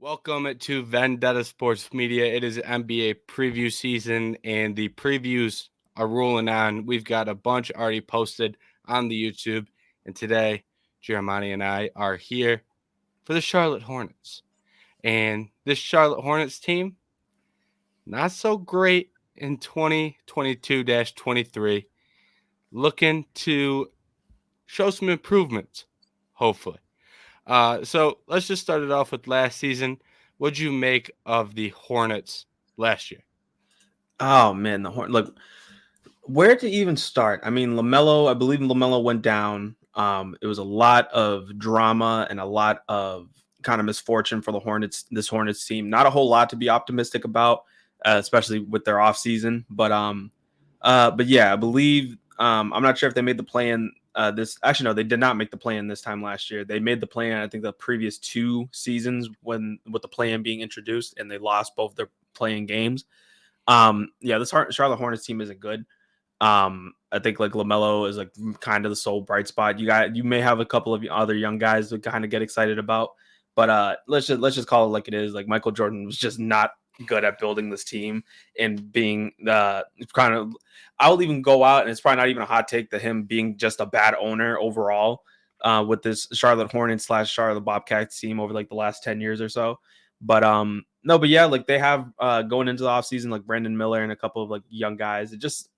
Welcome to Vendetta Sports Media. It is NBA preview season, and the previews are rolling on. We've got a bunch already posted on the YouTube, and today, Jiarmani and I are here for the Charlotte Hornets. And this Charlotte Hornets team, not so great in 2022-23, looking to show some improvements, hopefully. So let's just start it off with last season. What'd you make of the Hornets last year? Oh man, look, where to even start? I mean, I believe LaMelo went down. It was a lot of drama and a lot of kind of misfortune for this Hornets team. Not a whole lot to be optimistic about, especially with their offseason. But yeah, I believe I'm not sure if they made the play-in. No, they did not make the play-in this time last year. They made the play-in, I think, the previous two seasons with the play-in being introduced, and they lost both their play-in games. Yeah, this Charlotte Hornets team isn't good. I think like LaMelo is like kind of the sole bright spot. You may have a couple of other young guys to kind of get excited about, but let's just call it like it is. Like Michael Jordan was just not good at building this team and being kind of. I'll even go out, and it's probably not even a hot take to him being just a bad owner overall. With this Charlotte Hornets / Charlotte Bobcats team over like the last 10 years or so. But yeah, like they have going into the offseason, like Brandon Miller and a couple of like young guys. It just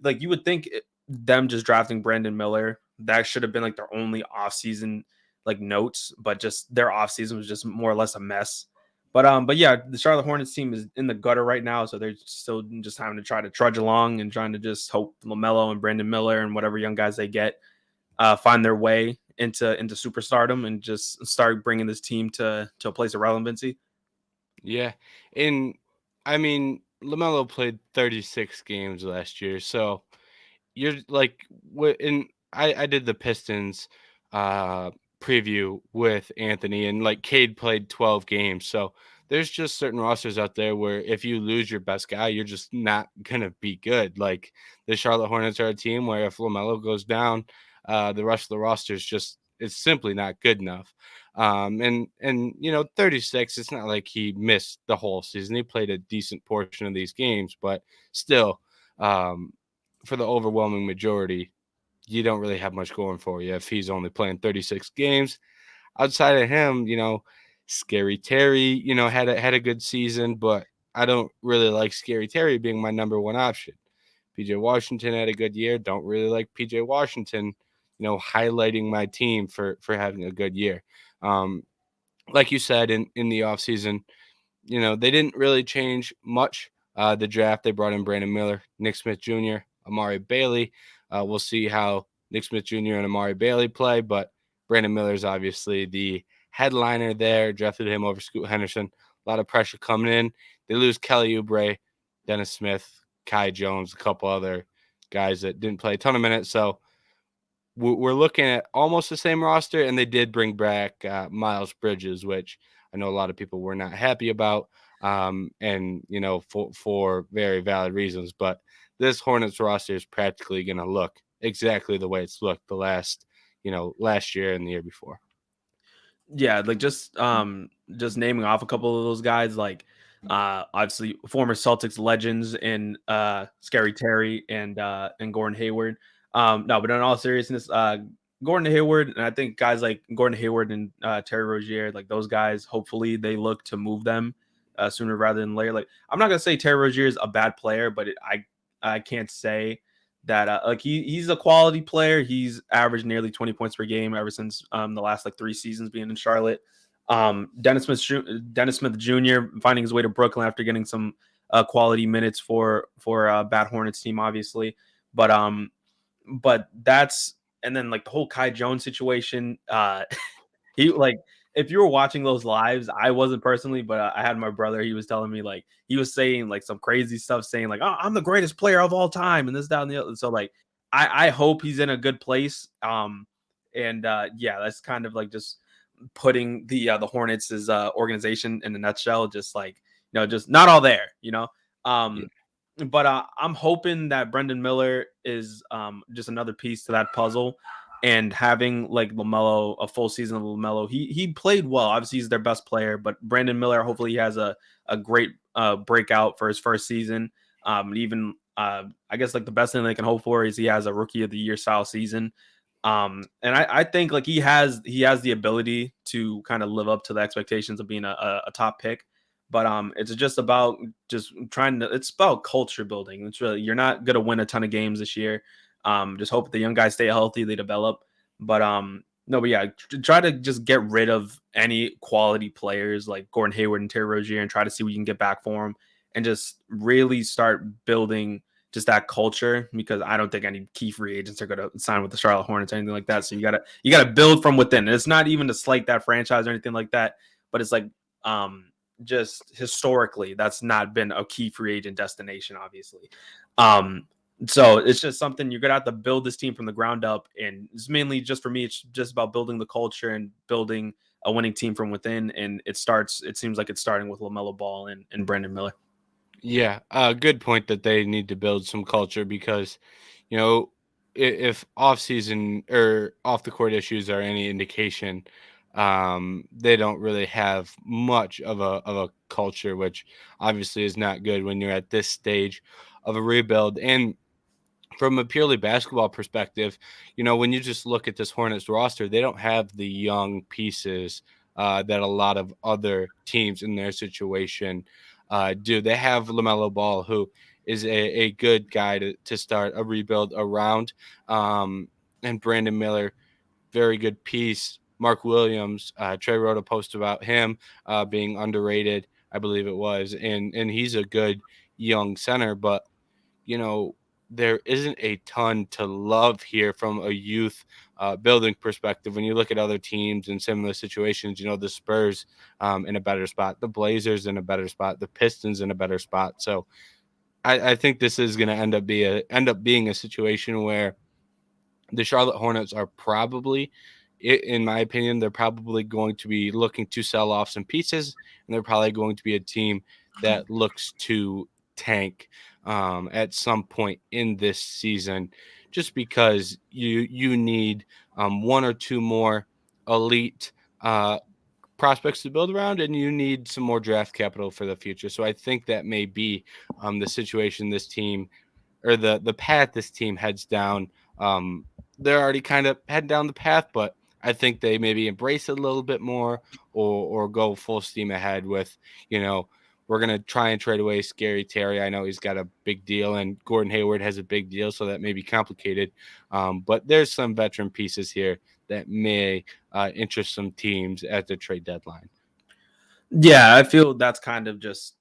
like you would think them just drafting Brandon Miller, that should have been like their only offseason like notes, but just their offseason was just more or less a mess. But yeah, the Charlotte Hornets team is in the gutter right now, so they're still just having to try to trudge along and trying to just hope LaMelo and Brandon Miller and whatever young guys they get find their way into superstardom and just start bringing this team to a place of relevancy. Yeah, and I mean LaMelo played 36 games last year, so you're like, and I did the Pistons preview with Anthony, and like Cade played 12 games, so there's just certain rosters out there where if you lose your best guy, you're just not gonna be good. Like the Charlotte Hornets are a team where if LaMelo goes down, the rest of the roster is just it's simply not good enough. And 36, it's not like he missed the whole season. He played a decent portion of these games, but still, um, for the overwhelming majority, you don't really have much going for you if he's only playing 36 games. Outside of him, Scary Terry, had a good season, but I don't really like Scary Terry being my number one option. PJ Washington had a good year. Don't really like PJ Washington, highlighting my team for having a good year. Um, like you said in the offseason, they didn't really change much. The draft, they brought in Brandon Miller, Nick Smith Jr., Amari Bailey. We'll see how Nick Smith Jr. and Amari Bailey play, but Brandon Miller is obviously the headliner there. Drafted him over Scoot Henderson. A lot of pressure coming in. They lose Kelly Oubre, Dennis Smith, Kai Jones, a couple other guys that didn't play a ton of minutes. So we're looking at almost the same roster, and they did bring back Miles Bridges, which I know a lot of people were not happy about, and for very valid reasons. But this Hornets roster is practically going to look exactly the way it's looked the last year and the year before. Yeah, like just naming off a couple of those guys, like obviously former Celtics legends in Scary Terry and Gordon Hayward. No, but in all seriousness, Gordon Hayward, and I think guys like Gordon Hayward and Terry Rozier, like those guys, hopefully they look to move them sooner rather than later. Like I'm not gonna say Terry Rozier is a bad player, but I can't say that like he's a quality player. He's averaged nearly 20 points per game ever since the last like 3 seasons being in Charlotte. Dennis Smith Jr. finding his way to Brooklyn after getting some quality minutes for Bad Hornets team, obviously. But that's, and then like the whole Kai Jones situation. He like, if you were watching those lives, I wasn't personally, but I had my brother. He was telling me like he was saying like some crazy stuff, saying like, "Oh, I'm the greatest player of all time," and this, down the other. So like, I hope he's in a good place. Yeah, that's kind of like just putting the Hornets' organization in a nutshell. Just like, just not all there. Yeah. But I'm hoping that Brendan Miller is just another piece to that puzzle. and having like LaMelo, a full season of LaMelo, he played well. Obviously, he's their best player, but Brandon Miller, hopefully, he has a great breakout for his first season. Even I guess like the best thing they can hope for is he has a rookie of the year style season. And I think like he has the ability to kind of live up to the expectations of being a top pick. But it's just about just trying to. It's about culture building. It's really, you're not gonna win a ton of games this year. Just hope the young guys stay healthy, they develop. But no, but yeah, try to just get rid of any quality players like Gordon Hayward and Terry Rozier, and try to see what you can get back for them, and just really start building just that culture, because I don't think any key free agents are going to sign with the Charlotte Hornets or anything like that. So you gotta build from within. And it's not even to slight that franchise or anything like that, but it's like just historically that's not been a key free agent destination, obviously. Um, so it's just something you're gonna have to build this team from the ground up, and it's mainly just for me. It's just about building the culture and building a winning team from within. And it starts. It seems like it's starting with LaMelo Ball and Brandon Miller. Yeah, good point that they need to build some culture because, you know, if off season or off the court issues are any indication, they don't really have much of a culture, which obviously is not good when you're at this stage of a rebuild. And from a purely basketball perspective, when you just look at this Hornets roster, they don't have the young pieces that a lot of other teams in their situation do. They have LaMelo Ball, who is a good guy to start a rebuild around, and Brandon Miller, very good piece. Mark Williams, Trey wrote a post about him being underrated, I believe it was, and he's a good young center, but you know, there isn't a ton to love here from a youth building perspective. When you look at other teams in similar situations, the Spurs in a better spot, the Blazers in a better spot, the Pistons in a better spot. So I think this is going to end up being a situation where the Charlotte Hornets are probably, in my opinion, they're probably going to be looking to sell off some pieces, and they're probably going to be a team that looks to tank at some point in this season, just because you need one or two more elite prospects to build around, and you need some more draft capital for the future. So I think that may be the situation this team, or the path this team heads down. Um, they're already kind of heading down the path, but I think they maybe embrace it a little bit more, or go full steam ahead with, we're gonna try and trade away Scary Terry. I know he's got a big deal, and Gordon Hayward has a big deal, so that may be complicated. But there's some veteran pieces here that may interest some teams at the trade deadline. Yeah, I feel that's kind of just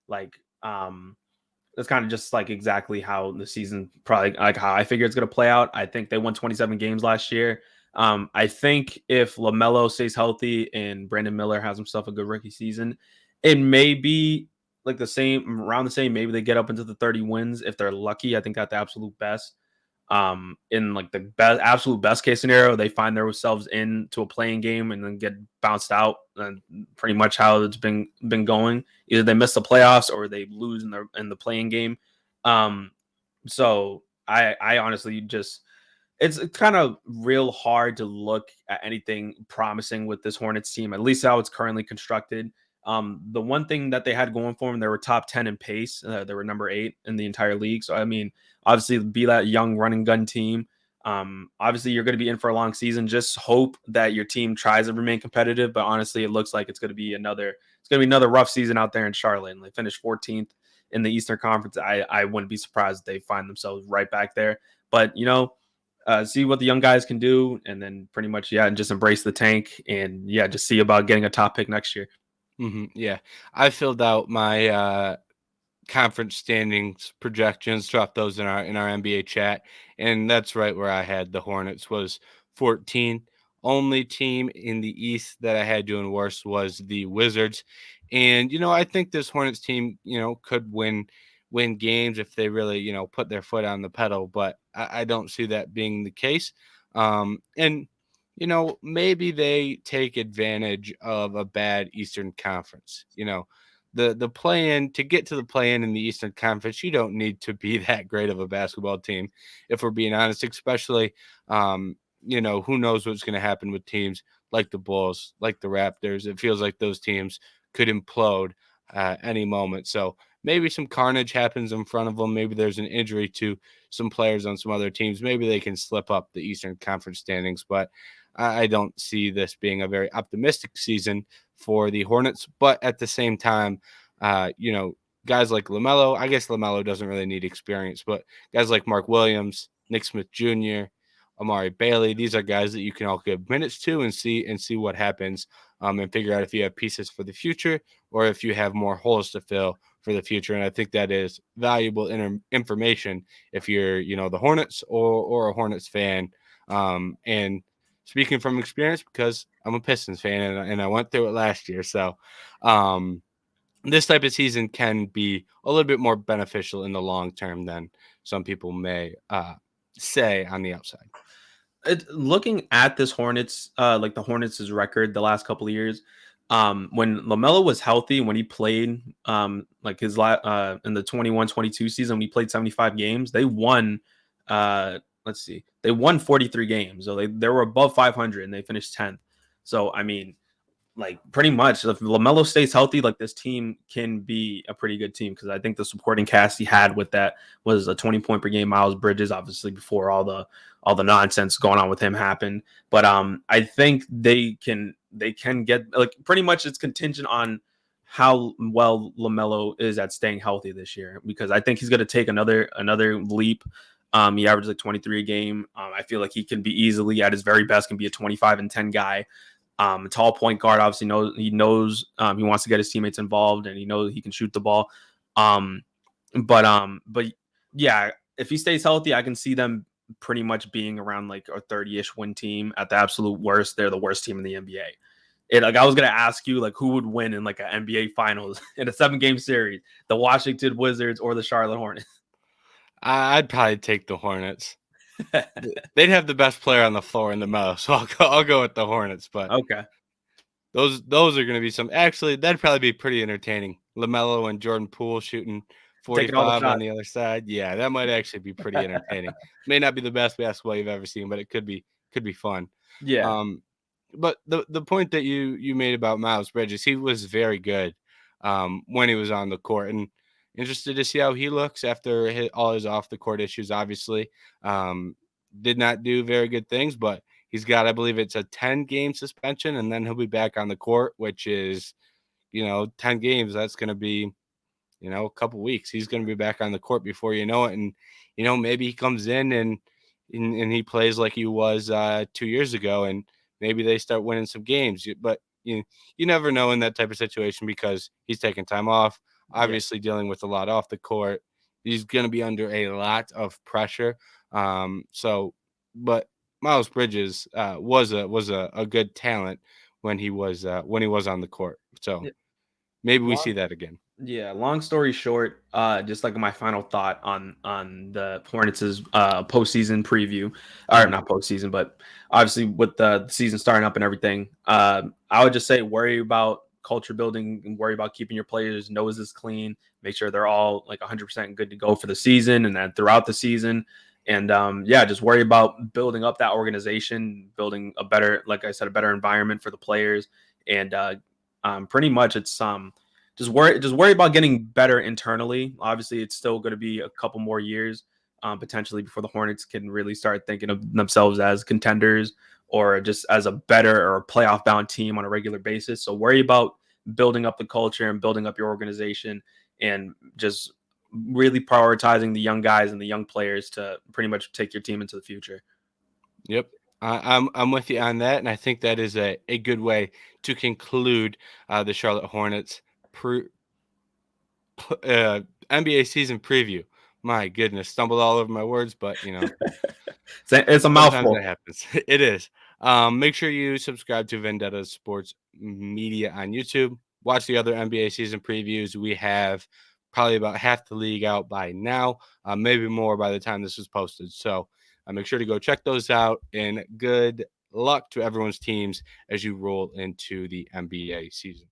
like that's kind of just like exactly how the season, probably like how I figure it's going to play out. I think they won 27 games last year. I think if LaMelo stays healthy and Brandon Miller has himself a good rookie season, it may be like the same, around the same. Maybe they get up into the 30 wins if they're lucky. I think at the absolute best. In like the best, absolute best case scenario, they find themselves into a playing game and then get bounced out. And pretty much how it's been going. Either they miss the playoffs or they lose in the playing game. Um, so I honestly just, it's kind of real hard to look at anything promising with this Hornets team, at least how it's currently constructed. The one thing that they had going for them, they were top 10 in pace. They were number 8 in the entire league. So, I mean, obviously, be that young running gun team. Obviously, you're going to be in for a long season. Just hope that your team tries to remain competitive. But honestly, it looks like it's going to be another rough season out there in Charlotte. And they finished 14th in the Eastern Conference. I wouldn't be surprised if they find themselves right back there. But see what the young guys can do, and then pretty much, yeah, and just embrace the tank, and yeah, just see about getting a top pick next year. Yeah, I filled out my conference standings projections, dropped those in our NBA chat, and that's right where I had the Hornets was 14. Only team in the East that I had doing worse was the Wizards. And I think this Hornets team, could win games if they really, put their foot on the pedal, but I don't see that being the case. And maybe they take advantage of a bad Eastern Conference. The play-in, to get to the play-in in the Eastern Conference, you don't need to be that great of a basketball team, if we're being honest, especially who knows what's going to happen with teams like the Bulls, like the Raptors. It feels like those teams could implode any moment. So maybe some carnage happens in front of them. Maybe there's an injury to some players on some other teams. Maybe they can slip up the Eastern Conference standings. But I don't see this being a very optimistic season for the Hornets. But at the same time, guys like LaMelo, I guess LaMelo doesn't really need experience, but guys like Mark Williams, Nick Smith Jr., Amari Bailey, these are guys that you can all give minutes to and see what happens, and figure out if you have pieces for the future or if you have more holes to fill for the future. And I think that is valuable information if you're, the Hornets or a Hornets fan. And speaking from experience, because I'm a Pistons fan and I went through it last year, so this type of season can be a little bit more beneficial in the long term than some people may say on the outside. Looking at this Hornets, like the Hornets' record the last couple of years, when LaMelo was healthy, when he played, like in the 21-22 season, when he played 75 games, they won. Let's see, they won 43 games, so they were above 500 and they finished 10th. So I mean, like pretty much if LaMelo stays healthy, like this team can be a pretty good team because I think the supporting cast he had with that was a 20 point per game Miles Bridges, obviously before all the nonsense going on with him happened. But I think they can get, like, pretty much it's contingent on how well LaMelo is at staying healthy this year, because I think he's going to take another leap. He averaged like 23 a game. I feel like he can be easily at his very best can be a 25-10 guy. Tall point guard, obviously knows he wants to get his teammates involved, and he knows he can shoot the ball. But yeah, if he stays healthy, I can see them pretty much being around like a 30-ish win team. At the absolute worst, they're the worst team in the NBA. Like I was gonna ask you, like, who would win in like an NBA Finals in a 7-game series, the Washington Wizards or the Charlotte Hornets? I'd probably take the Hornets. They'd have the best player on the floor in the most, so I'll go with the Hornets. But Okay, those are going to be some. Actually, that'd probably be pretty entertaining. LaMelo and Jordan Poole shooting taking all the 45 on shots. the other side. Yeah, that might actually be pretty entertaining. May not be the best basketball you've ever seen, but it could be fun. Yeah, Um, but the point that you made about Miles Bridges, he was very good when he was on the court, and interested to see how he looks after all his off the court issues. Obviously, did not do very good things, but he's got, I believe it's a 10-game suspension, and then he'll be back on the court, which is, 10 games. That's going to be, a couple weeks. He's going to be back on the court before you know it. And, maybe he comes in and he plays like he was 2 years ago, and maybe they start winning some games. But you never know in that type of situation because he's taking time off, yeah, obviously dealing with a lot off the court. He's going to be under a lot of pressure. But Miles Bridges was a good talent when he was on the court. So yeah. maybe we see Long, that again. Yeah, long story short, just like my final thought on the Hornets' postseason preview, or Mhm. not postseason, but obviously with the season starting up and everything, I would just say worry about culture building and worry about keeping your players' noses clean. Make sure they're all like 100% good to go for the season and then throughout the season. And yeah, just worry about building up that organization, building a better, like I said, a better environment for the players. And pretty much it's just worry about getting better internally. Obviously, it's still going to be a couple more years, potentially, before the Hornets can really start thinking of themselves as contenders or just as a better or playoff bound team on a regular basis. So worry about building up the culture and building up your organization, and just really prioritizing the young guys and the young players to pretty much take your team into the future. Yep. I'm with you on that, and I think that is a good way to conclude the Charlotte Hornets pre, NBA season preview. My goodness, stumbled all over my words, but It's a sometimes mouthful. it happens. It is. Make sure you subscribe to Vendetta Sports Media on YouTube. Watch the other NBA season previews. We have probably about half the league out by now, maybe more by the time this is posted. So make sure to go check those out. And good luck to everyone's teams as you roll into the NBA season.